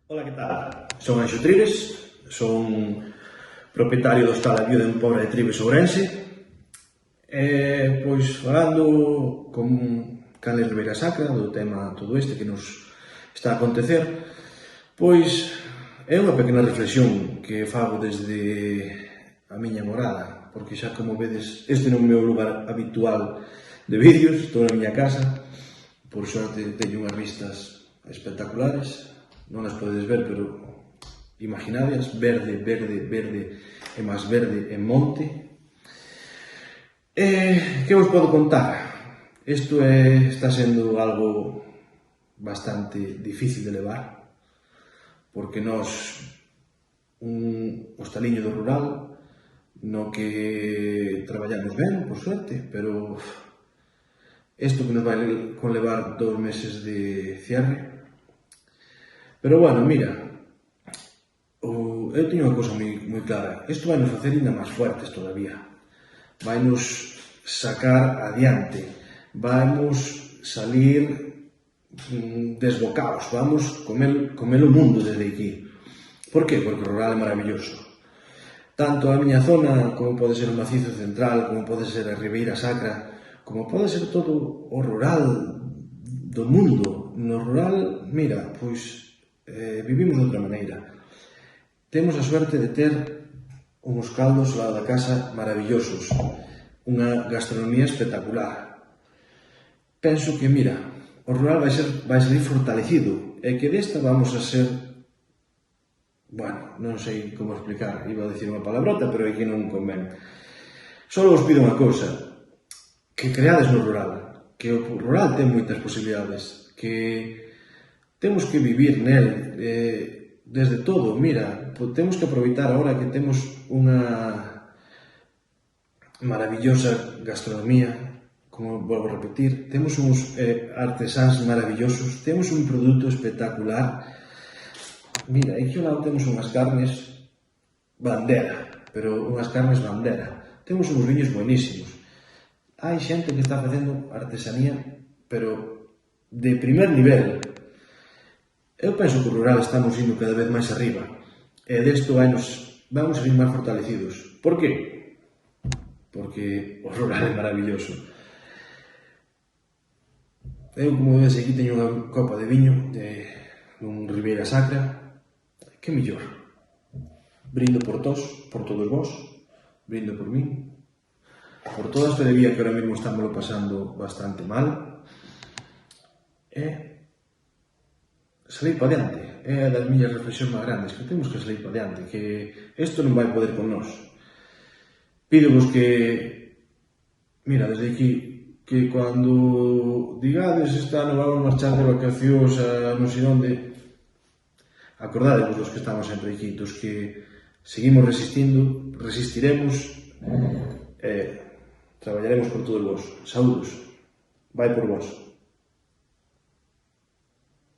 Ola, que tal? Son Anxo Trives, son propietario do hostal A Viuda en Pobra de Trives, Ourense. Pois, falando con Canles Ribeira Sacra do tema todo este que nos está a acontecer, pois é unha pequena reflexión que fago desde a miña morada, porque xa como vedes, este non é o meu lugar habitual de vídeos, estou na miña casa, por sorte teño unhas vistas espectaculares, non as podedes ver, pero imaginadias, verde, verde, verde e máis verde en monte. Que vos podo contar? Isto está sendo algo bastante difícil de levar, porque nós, un hostaliño do rural, no que traballamos ben, por suerte, pero isto que nos vai conlevar 2 meses de cierre. Pero bueno, mira, eu teño unha cousa moi clara, isto vai nos facer ainda máis fuertes todavía, vai nos sacar adiante, vamos salir desbocados, vamos comer o mundo desde aquí. Por que? Porque o rural é maravilloso. Tanto a miña zona, como pode ser o Macizo Central, como pode ser a Ribeira Sacra, como pode ser todo o rural do mundo. No rural, mira, pois vivimos de outra maneira. Temos a suerte de ter uns caldos ao lado da casa maravillosos, unha gastronomía espectacular. Penso que, mira, o rural vai salir fortalecido e que desta vamos a ser, bueno, non sei como explicar, iba a dicir unha palabrota, pero aquí non convén. Só vos pido unha cousa, que creades no rural, que o rural ten moitas posibilidades, que temos que vivir nel desde todo. Mira, temos que aproveitar agora que temos unha maravillosa gastronomía, como volvo a repetir, temos uns artesáns maravillosos, temos un produto espectacular. Mira, aquí ao lado temos unhas carnes bandera, pero unhas carnes bandera. Temos uns viños buenísimos. Hai xente que está facendo artesanía, pero de primer nivel. Eu penso que o rural estamos indo cada vez máis arriba e desto vamos a ir máis fortalecidos. Por que? Porque o rural é maravilloso. Eu, como vedes aquí, teño unha copa de viño dun Ribeira Sacra. Que mellor? Brindo por todos vós, brindo por min, por toda esta de vida que ahora mesmo estamos pasando bastante mal, e salir para adiante. É das miñas reflexións máis grandes, que temos que salir para adiante, que isto non vai poder con nós. Pídovos que, mira, desde aquí, que cando digades este ano vamos marchar de vacacións a non sei onde, acordadevos dos que estamos sempre aquí, dos que seguimos resistindo, resistiremos e traballaremos por todos vos. Saúdos, vai por vos.